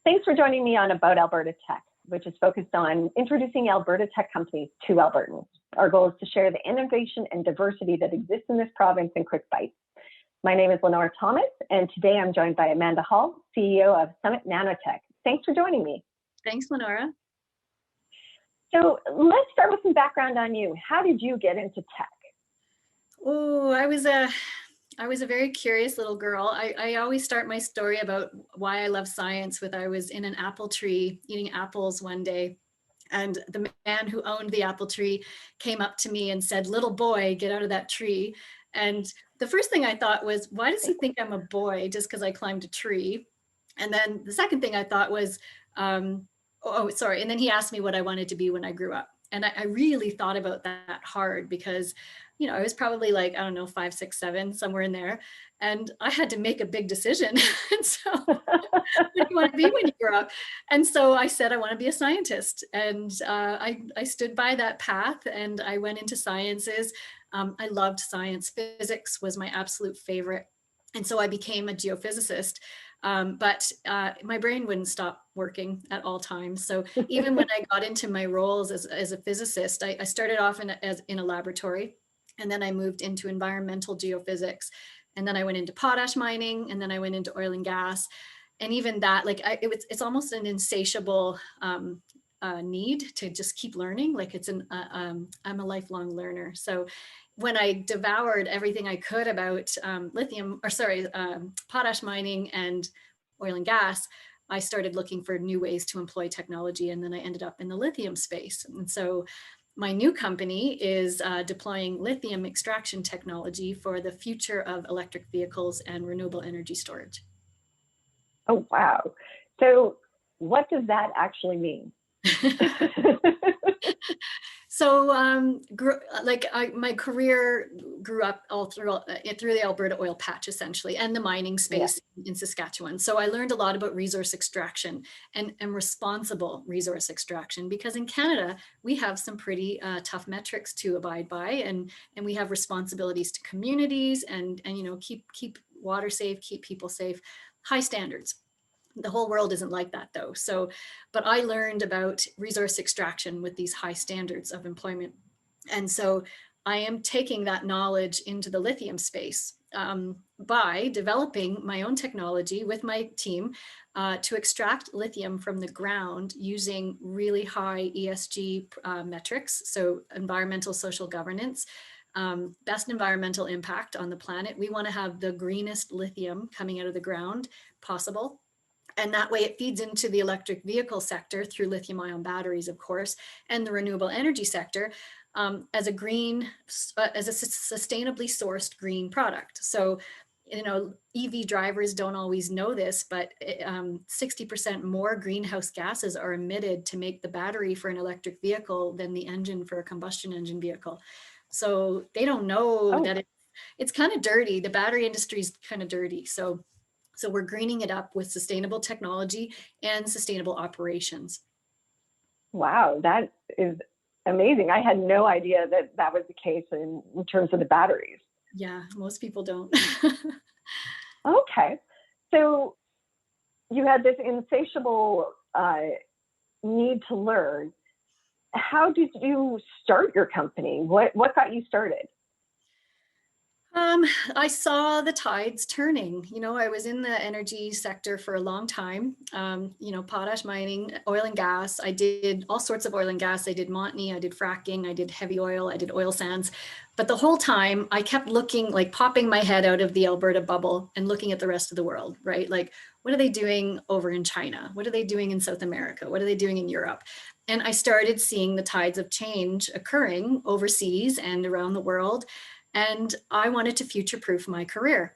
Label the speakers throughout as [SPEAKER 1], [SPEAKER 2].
[SPEAKER 1] Thanks for joining me on About Alberta Tech, which is focused on introducing Alberta tech companies to Albertans. Our goal is to share the innovation and diversity that exists in this province in quick bites. My name is Lenora Thomas, and today I'm joined by Amanda Hall, CEO of Summit Nanotech. Thanks for joining me.
[SPEAKER 2] Thanks, Lenora.
[SPEAKER 1] So let's start with some background on you. How did you get into tech?
[SPEAKER 2] Oh, I was a very curious little girl. I always start my story about why I love science with I was in an apple tree eating apples one day, and the man who owned the apple tree came up to me and said, "Little boy, get out of that tree." And the first thing I thought was, why does he think I'm a boy just because I climbed a tree? And then the second thing I thought was, sorry. And then he asked me what I wanted to be when I grew up. And I really thought about that hard because, I was probably like, I don't know, 5, 6, 7, somewhere in there. And I had to make a big decision. And so what do you want to be when you grow up? And so I said, I want to be a scientist. And I stood by that path and I went into sciences. I loved science. Physics was my absolute favorite. And so I became a geophysicist. But my brain wouldn't stop working at all times. So even when I got into my roles as a physicist, I started off in a laboratory, and then I moved into environmental geophysics, and then I went into potash mining, and then I went into oil and gas. And even that, it's almost an insatiable need to just keep learning. Like I'm a lifelong learner. So when I devoured everything I could about potash mining and oil and gas, I started looking for new ways to employ technology. And then I ended up in the lithium space. And so my new company is deploying lithium extraction technology for the future of electric vehicles and renewable energy storage.
[SPEAKER 1] Oh, wow. So what does that actually mean?
[SPEAKER 2] So my career grew up all through the Alberta oil patch, essentially, and the mining space in Saskatchewan. So I learned a lot about resource extraction and responsible resource extraction, because in Canada, we have some pretty tough metrics to abide by, and we have responsibilities to communities and keep water safe, keep people safe, high standards. The whole world isn't like that, though. But I learned about resource extraction with these high standards of employment. And so I am taking that knowledge into the lithium space by developing my own technology with my team to extract lithium from the ground using really high ESG metrics. So environmental social governance, best environmental impact on the planet. We want to have the greenest lithium coming out of the ground possible. And that way it feeds into the electric vehicle sector through lithium ion batteries, of course, and the renewable energy sector as a sustainably sourced green product. So, EV drivers don't always know this, but 60% more greenhouse gases are emitted to make the battery for an electric vehicle than the engine for a combustion engine vehicle. So they don't know that it's kind of dirty. The battery industry is kind of dirty. So we're greening it up with sustainable technology and sustainable operations.
[SPEAKER 1] Wow, that is amazing. I had no idea that that was the case in terms of the batteries.
[SPEAKER 2] Yeah, most people don't.
[SPEAKER 1] Okay. So you had this insatiable need to learn. How did you start your company? What got you started?
[SPEAKER 2] I saw the tides turning. I was in the energy sector for a long time. Potash mining, oil and gas. I did all sorts of oil and gas. I did Montney, I did fracking, I did heavy oil, I did oil sands. But the whole time I kept looking, like popping my head out of the Alberta bubble and looking at the rest of the world, right? Like, what are they doing over in China? What are they doing in South America? What are they doing in Europe? And I started seeing the tides of change occurring overseas and around the world. And I wanted to future-proof my career.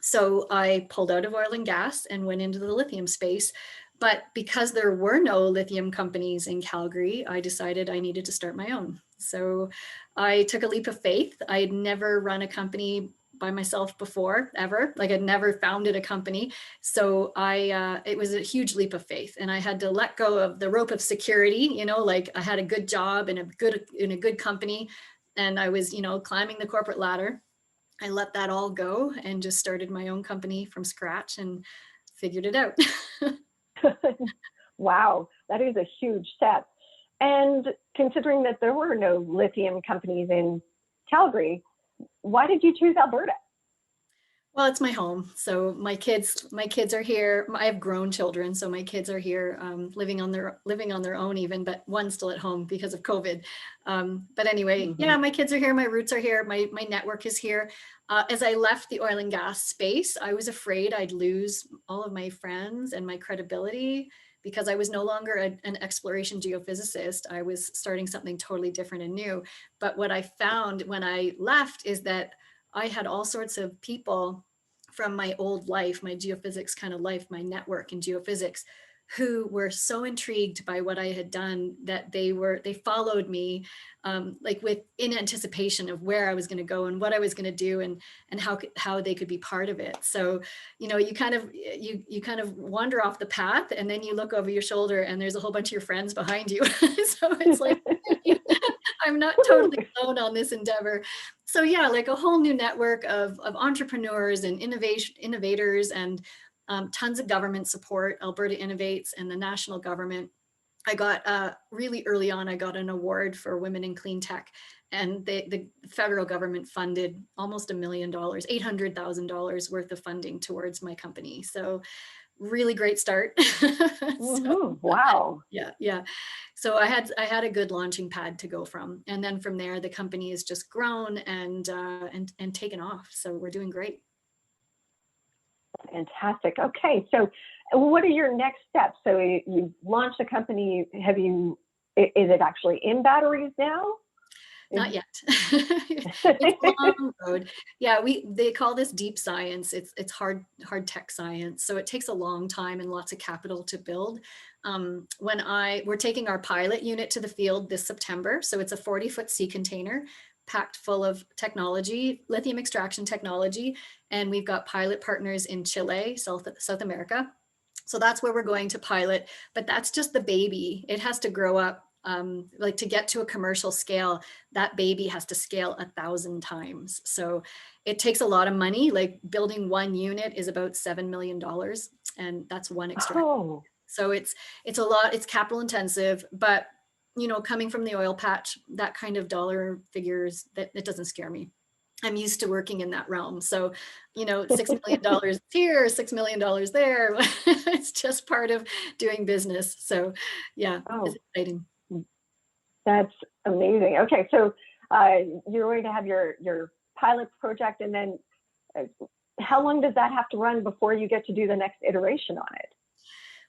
[SPEAKER 2] So I pulled out of oil and gas and went into the lithium space. But because there were no lithium companies in Calgary, I decided I needed to start my own. So I took a leap of faith. I had never run a company by myself before, ever. Like, I'd never founded a company. So it was a huge leap of faith. And I had to let go of the rope of security, like I had a good job in a good company. And I was, climbing the corporate ladder. I let that all go and just started my own company from scratch and figured it out.
[SPEAKER 1] Wow, that is a huge step. And considering that there were no lithium companies in Calgary, why did you choose Alberta?
[SPEAKER 2] Well, it's my home. So my kids are here. I have grown children, so my kids are here, living on their own even, but one's still at home because of COVID. But anyway,
[SPEAKER 1] Mm-hmm.
[SPEAKER 2] yeah, my kids are here. My roots are here. My network is here. As I left the oil and gas space, I was afraid I'd lose all of my friends and my credibility because I was no longer an exploration geophysicist. I was starting something totally different and new. But what I found when I left is that I had all sorts of people from my old life, my geophysics kind of life, my network in geophysics, who were so intrigued by what I had done that they followed me, like in anticipation of where I was going to go and what I was going to do and how they could be part of it. So, you kind of wander off the path and then you look over your shoulder and there's a whole bunch of your friends behind you. So it's like, I'm not totally alone on this endeavor. So yeah, like a whole new network of entrepreneurs and innovators and tons of government support. Alberta Innovates and the national government. I got really early on, I got an award for women in clean tech, and the federal government funded almost $1 million, $800,000 worth of funding towards my company. So really great start. So,
[SPEAKER 1] Wow.
[SPEAKER 2] yeah. So I had a good launching pad to go from, and then from there the company has just grown and taken off. So we're doing great.
[SPEAKER 1] Fantastic. Okay, so what are your next steps? So you launched a company. Is it actually in batteries now?
[SPEAKER 2] Not yet. It's a long road. Yeah, they call this deep science. It's hard tech science. So it takes a long time and lots of capital to build. We're taking our pilot unit to the field this September. So it's a 40-foot sea container packed full of technology, lithium extraction technology. And we've got pilot partners in Chile, South America. So that's where we're going to pilot, but that's just the baby. It has to grow up. Like to get to a commercial scale, that baby has to scale 1,000 times. So it takes a lot of money. Like building one unit is about $7 million, and that's one extraction.
[SPEAKER 1] Oh.
[SPEAKER 2] So it's a lot. It's capital intensive, but coming from the oil patch, that kind of dollar figures, that it doesn't scare me. I'm used to working in that realm. So, $6 million here, $6 million there. It's just part of doing business. So yeah, it's exciting.
[SPEAKER 1] That's amazing. Okay, so you're going to have your pilot project, and then how long does that have to run before you get to do the next iteration on it?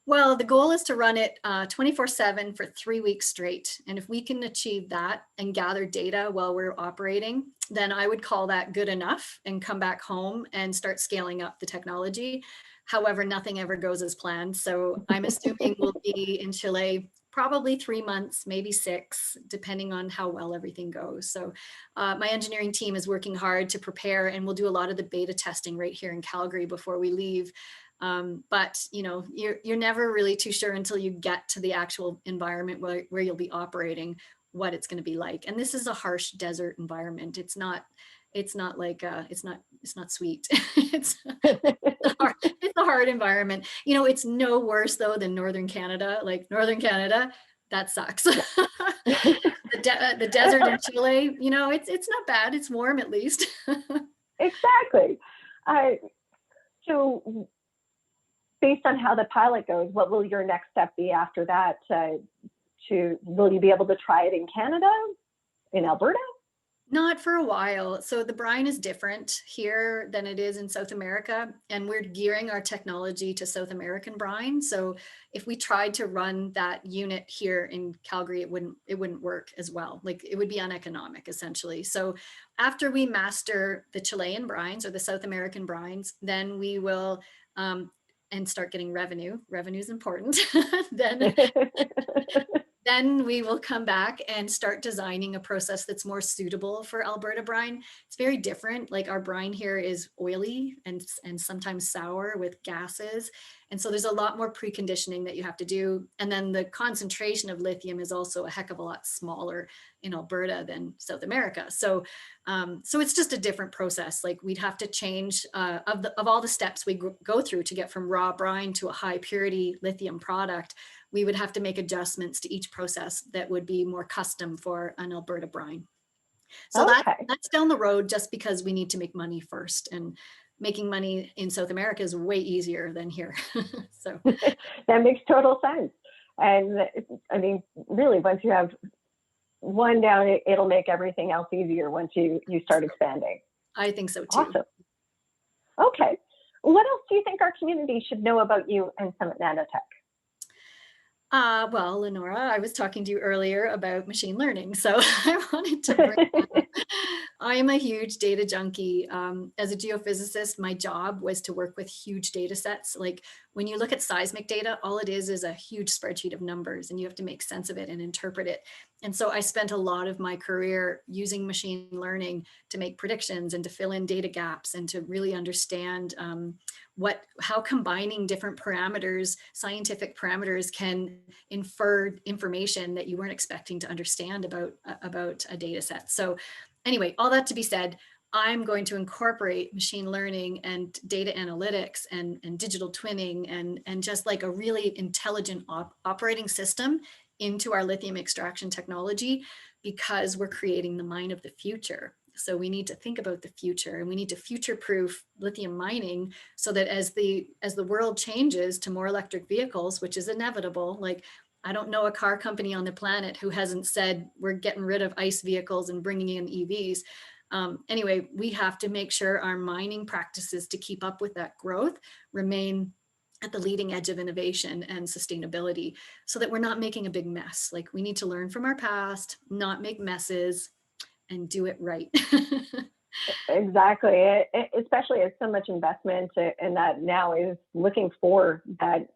[SPEAKER 2] Well, the goal is to run it 24/7 for 3 weeks straight. And if we can achieve that and gather data while we're operating, then I would call that good enough and come back home and start scaling up the technology. However, nothing ever goes as planned. So I'm assuming we'll be in Chile probably 3 months, maybe 6, depending on how well everything goes. So my engineering team is working hard to prepare, and we'll do a lot of the beta testing right here in Calgary before we leave. But you're never really too sure until you get to the actual environment where you'll be operating, what it's going to be like. And this is a harsh desert environment. It's not like it's not sweet. It's a hard environment. It's no worse though than Northern Canada. Like Northern Canada, that sucks. The desert in Chile, it's not bad. It's warm at least.
[SPEAKER 1] Exactly. So based on how the pilot goes, what will your next step be after that? Will you be able to try it in Canada, in Alberta?
[SPEAKER 2] Not for a while. So the brine is different here than it is in South America, and we're gearing our technology to South American brine. So if we tried to run that unit here in Calgary, it wouldn't work as well. Like it would be uneconomic essentially. So after we master the Chilean brines or the South American brines, then we will and start getting revenue. Revenue is important. Then we will come back and start designing a process that's more suitable for Alberta brine. It's very different. Like our brine here is oily and sometimes sour with gases. And so there's a lot more preconditioning that you have to do. And then the concentration of lithium is also a heck of a lot smaller in Alberta than South America. So it's just a different process. Like we'd have to change of all the steps we go through to get from raw brine to a high purity lithium product, we would have to make adjustments to each process that would be more custom for an Alberta brine. So
[SPEAKER 1] Okay.
[SPEAKER 2] that's down the road just because we need to make money first, and making money in South America is way easier than here. So
[SPEAKER 1] That makes total sense. And I mean, really, once you have one down, it'll make everything else easier once you start expanding.
[SPEAKER 2] I think so too.
[SPEAKER 1] Awesome. Okay. What else do you think our community should know about you and Summit Nanotech?
[SPEAKER 2] Well, Lenora, I was talking to you earlier about machine learning, so I wanted to bring that up. I am a huge data junkie. As a geophysicist, my job was to work with huge data sets. Like when you look at seismic data, all it is a huge spreadsheet of numbers, and you have to make sense of it and interpret it. And so I spent a lot of my career using machine learning to make predictions and to fill in data gaps and to really understand how combining different parameters, scientific parameters, can infer information that you weren't expecting to understand about a data set. So anyway, all that to be said, I'm going to incorporate machine learning and data analytics and digital twinning and just like a really intelligent operating system into our lithium extraction technology, because we're creating the mine of the future. So we need to think about the future, and we need to future-proof lithium mining so that as the world changes to more electric vehicles, which is inevitable, like I don't know a car company on the planet who hasn't said we're getting rid of ICE vehicles and bringing in EVs. Anyway, we have to make sure our mining practices to keep up with that growth remain at the leading edge of innovation and sustainability, so that we're not making a big mess. Like we need to learn from our past, not make messes, and do it right.
[SPEAKER 1] Exactly. Especially as so much investment in that now is looking for that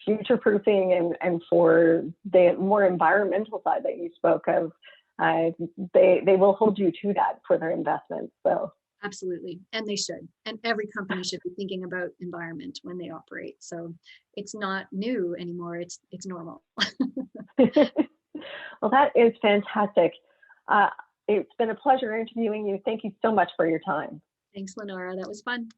[SPEAKER 1] future proofing and for the more environmental side that you spoke of. They will hold you to that for their investments. So
[SPEAKER 2] Absolutely. And they should. And every company should be thinking about environment when they operate. So it's not new anymore. It's normal.
[SPEAKER 1] well, that is fantastic. It's been a pleasure interviewing you. Thank you so much for your time.
[SPEAKER 2] Thanks, Lenora. That was fun.